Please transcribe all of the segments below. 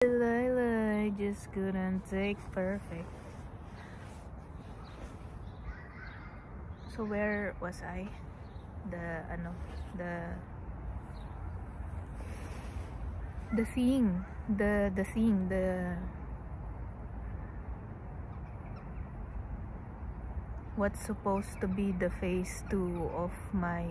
I just couldn't take perfect. So where was I? The ano, the thing, the thing, the what's supposed to be the phase 2 of my,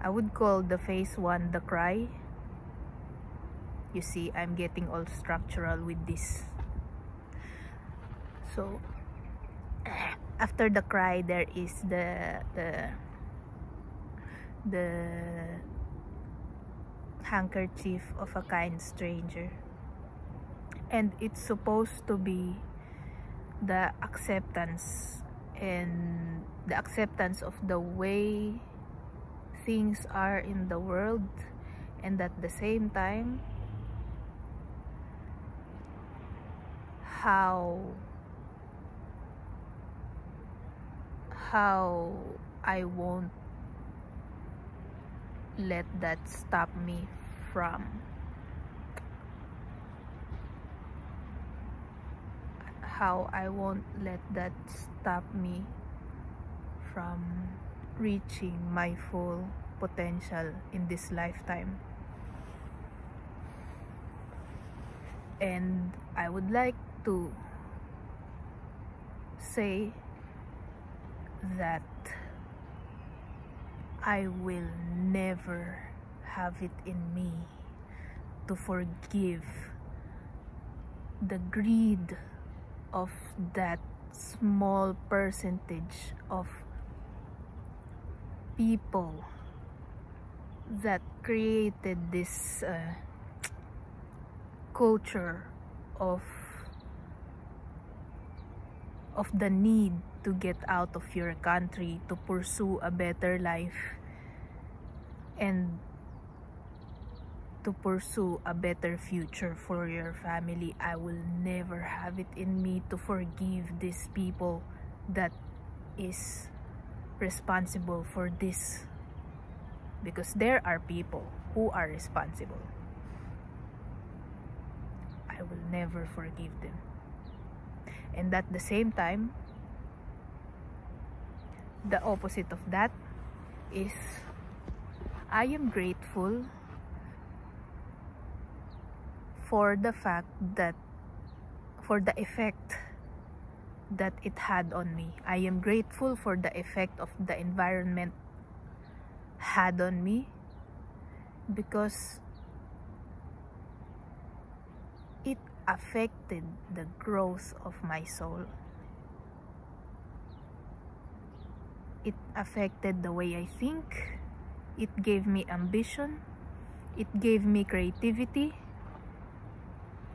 I would call the phase 1 the cry. You see, I'm getting all structural with this. So after the cry, there is the handkerchief of a kind stranger, and it's supposed to be the acceptance, and the acceptance of the way things are in the world, and at the same time how I won't let that stop me from reaching my full potential in this lifetime. And I would like to say that I will never have it in me to forgive the greed of that small percentage of people that created this culture of the need to get out of your country to pursue a better life and to pursue a better future for your family. I will never have it in me to forgive these people that is responsible for this, because there are people who are responsible. I will never forgive them. And at the same time, the opposite of that is I am grateful for the fact that, for the effect that it had on me. I am grateful for the effect of the environment had on me, because it affected the growth of my soul. It affected the way I think. It gave me ambition. It gave me creativity.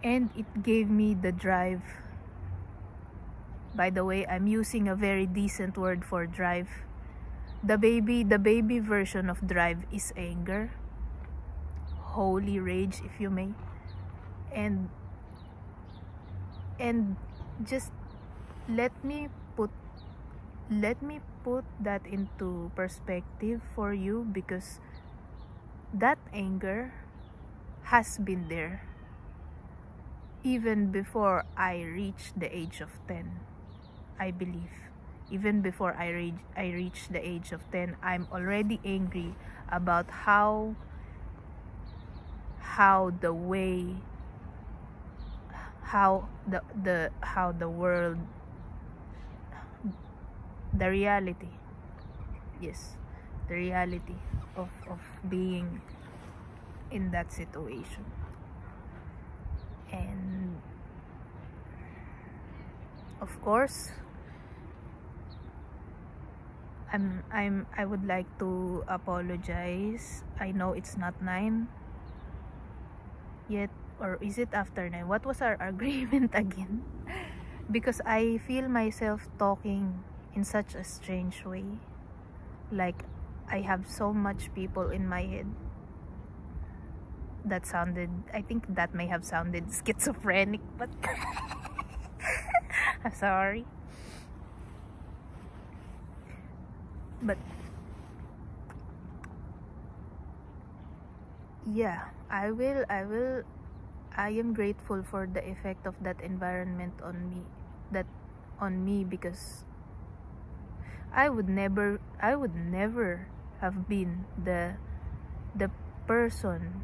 And it gave me the drive. By the way, I'm using a very decent word for drive. The baby version of drive is anger, holy rage, if you may. And just let me put that into perspective for you, because that anger has been there even before I reached the age of 10. I believe even before I reached the age of 10, I'm already angry about how the world, the reality, yes, the reality of being in that situation. And of course, I would like to apologize. I know it's not 9 yet, or is it after 9? What was our agreement again? Because I feel myself talking in such a strange way, like I have so much people in my head. That sounded, I think that may have sounded schizophrenic, but I'm sorry. But yeah, I will I am grateful for the effect of that environment on me, because I would never have been the person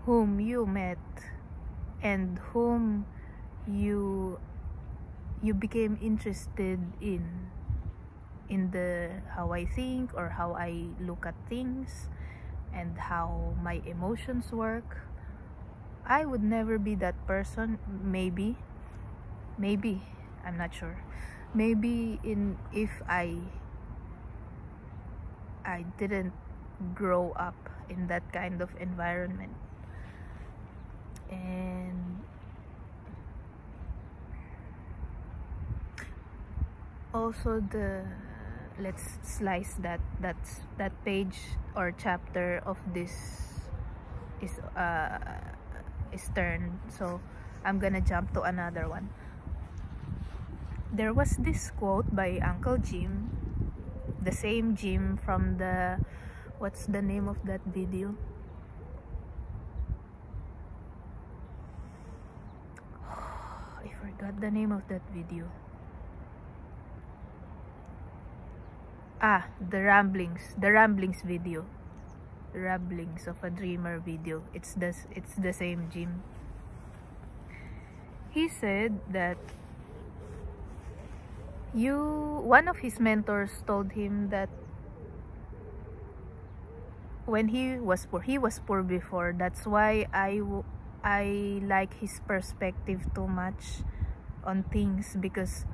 whom you met and whom you became interested in the how I think or how I look at things and how my emotions work. I would never be that person. Maybe I'm not sure. Maybe if I didn't grow up in that kind of environment. And also let's slice that page or chapter of this is turned, so I'm gonna jump to another one. There was this quote by Uncle Jim, the same Jim from the, what's the name of that video? I forgot the name of that video. The Ramblings video. Ramblings of a Dreamer video. It's the same Jim. He said that one of his mentors told him that when he was poor before. That's why I like his perspective too much on things, because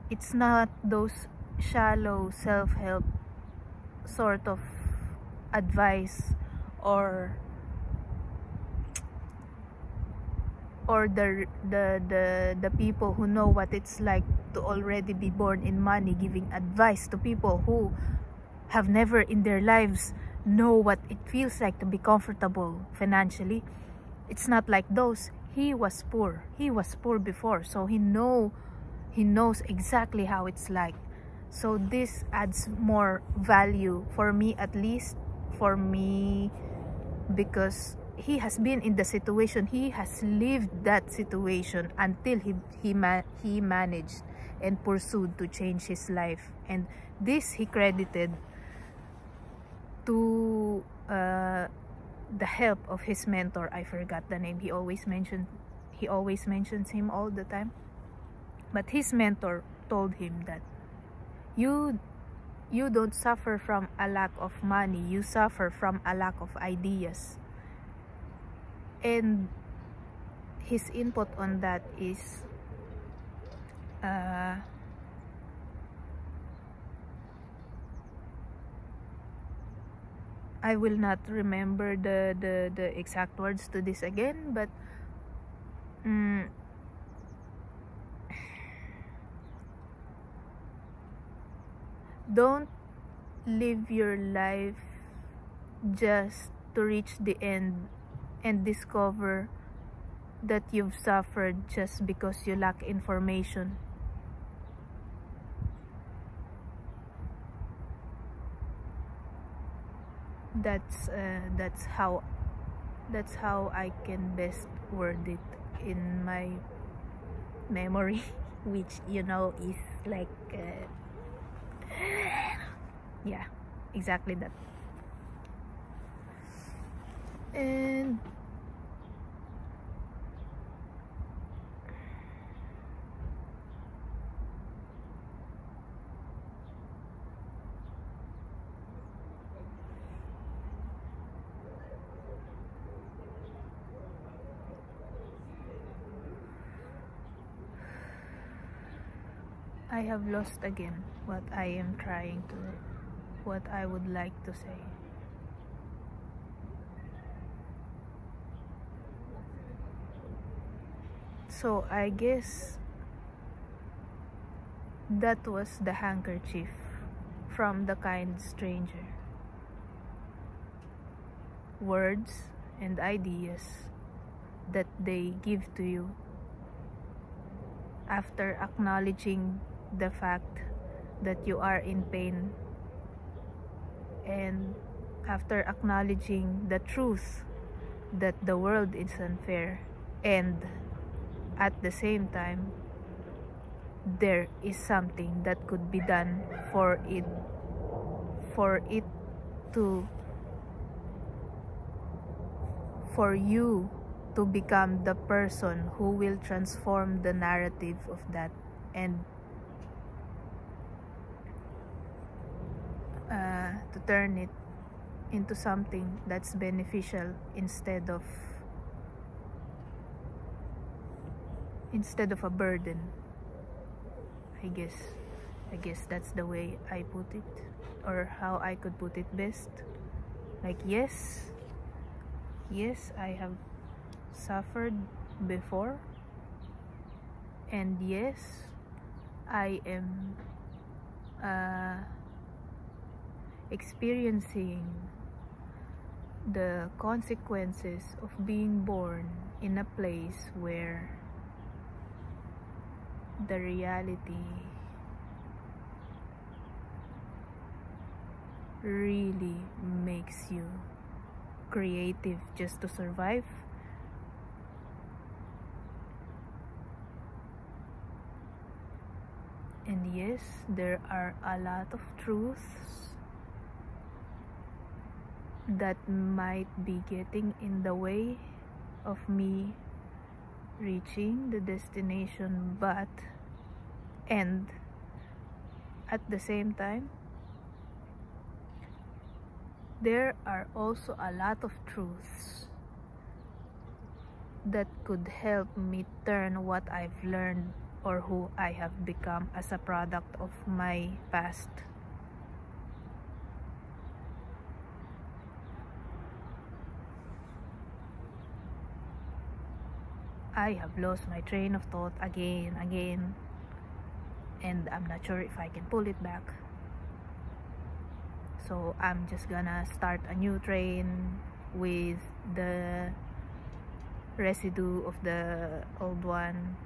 it's not those shallow self-help sort of advice or the people who know what it's like to already be born in money giving advice to people who have never in their lives know what it feels like to be comfortable financially. It's not like those. He was poor before, so he knows exactly how it's like. So this adds more value for me, at least for me, because he has been in the situation, he has lived that situation until he managed and pursued to change his life. And this he credited to the help of his mentor. I forgot the name. He always mentions him all the time. But his mentor told him that you don't suffer from a lack of money, you suffer from a lack of ideas. And his input on that is I will not remember the exact words to this again, but don't live your life just to reach the end and discover that you've suffered just because you lack information. That's how I can best word it in my memory, which is like yeah, exactly that. And I have lost again what I would like to say. So I guess that was the handkerchief from the kind stranger. Words and ideas that they give to you after acknowledging the fact that you are in pain, and after acknowledging the truth that the world is unfair, and at the same time there is something that could be done for it to for you to become the person who will transform the narrative of that, and to turn it into something that's beneficial instead of a burden. I guess that's the way I put it, or how I could put it best. Like, yes, I have suffered before, and yes, I am experiencing the consequences of being born in a place where the reality really makes you creative just to survive. And yes, there are a lot of truths that might be getting in the way of me reaching the destination, and at the same time there are also a lot of truths that could help me turn what I've learned or who I have become as a product of my past. I have lost my train of thought again, and I'm not sure if I can pull it back. So I'm just gonna start a new train with the residue of the old one.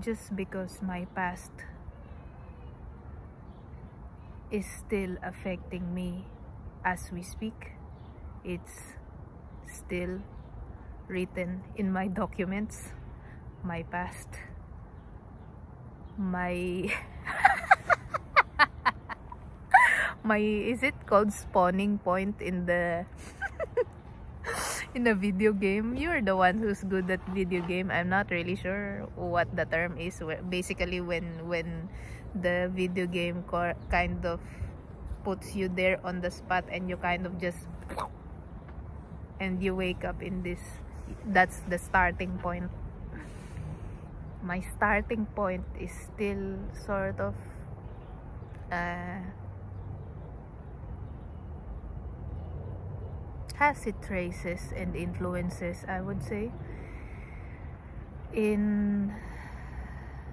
Just because my past is still affecting me as we speak. It's still written in my documents, my past, my my, is it called spawning point in the in a video game? You're the one who's good at video game. I'm not really sure what the term is. Basically, when the video game kind of puts you there on the spot, and you kind of just, and you wake up in this. That's the starting point. My starting point is still sort of has its traces and influences, I would say, in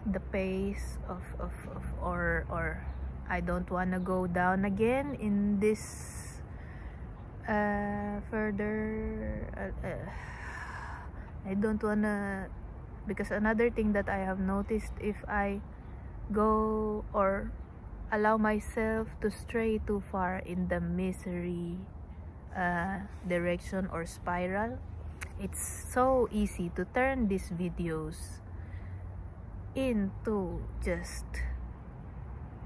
the pace of or I don't want to go down again in this further. I don't want to, because another thing that I have noticed, if I go or allow myself to stray too far in the misery direction or spiral, it's so easy to turn these videos into just,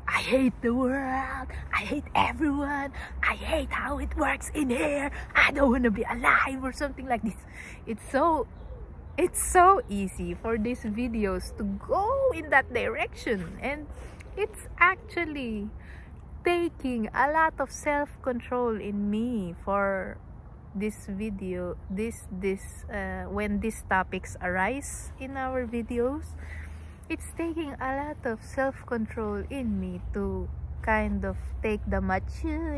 I hate the world, I hate everyone, I hate how it works in here, I don't want to be alive, or something like this. It's so easy for these videos to go in that direction, and it's actually taking a lot of self-control in me for this video, when these topics arise in our videos. It's taking a lot of self-control in me to kind of take the mature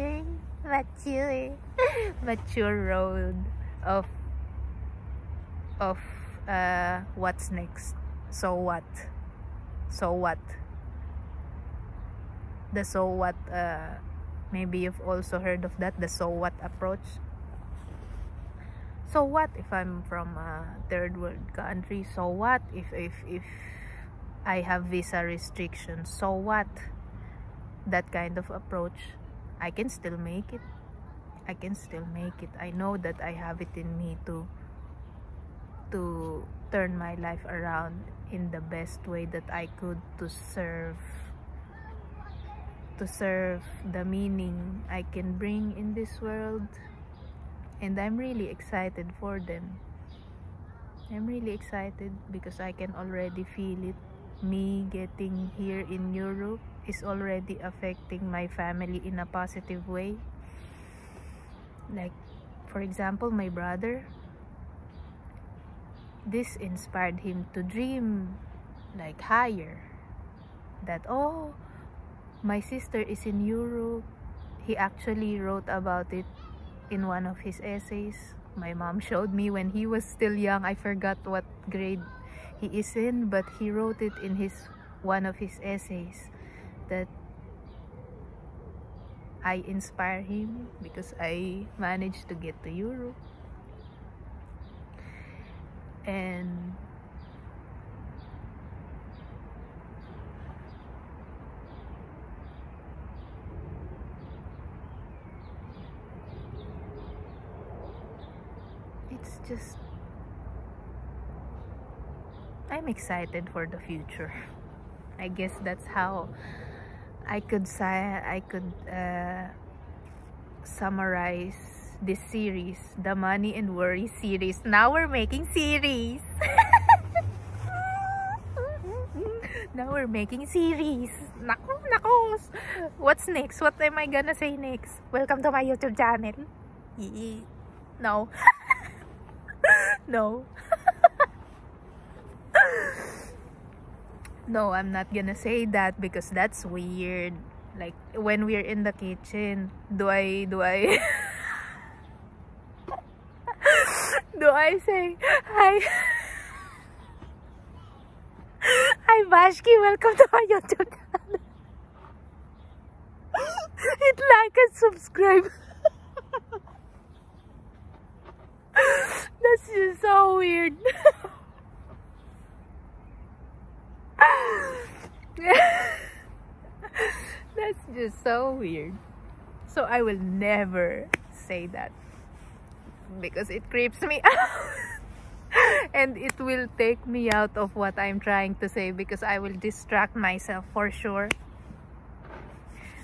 road of what's next. So what? The so what, maybe you've also heard of that, the so what approach. So what if I'm from a third world country? So what if I have visa restrictions? So what that kind of approach, I can still make it. I can still make it. I know that I have it in me to turn my life around in the best way that I could, to serve the meaning I can bring in this world. And I'm really excited for them. I'm really excited because I can already feel it. Me getting here in Europe is already affecting my family in a positive way. Like, for example, my brother, this inspired him to dream like higher, that, oh, my sister is in Europe. He actually wrote about it in one of his essays. My mom showed me when he was still young. I forgot what grade he is in, but he wrote it in one of his essays, that I inspire him because I managed to get to Europe. And it's just, I'm excited for the future. I guess that's how I could summarize this series, the Money and Worry series. Now we're making series. Now we're making series. Naku. What's next? What am I gonna say next? Welcome to my YouTube channel. No. No. No, I'm not gonna say that because that's weird. Like, when we're in the kitchen, do I do I say hi? Hi Bashki, welcome to my YouTube channel. Hit like and subscribe. That's just so weird. That's just so weird. So I will never say that because it creeps me out. And it will take me out of what I'm trying to say, because I will distract myself for sure.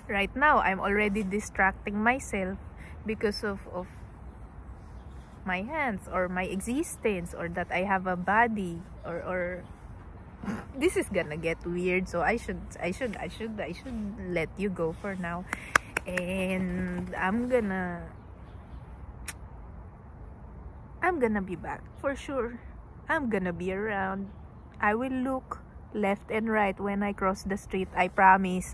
Right now, I'm already distracting myself because of my hands, or my existence, or that I have a body, or this is gonna get weird, so I should let you go for now. And I'm gonna be back for sure. I'm gonna be around. I will look left and right when I cross the street. I promise.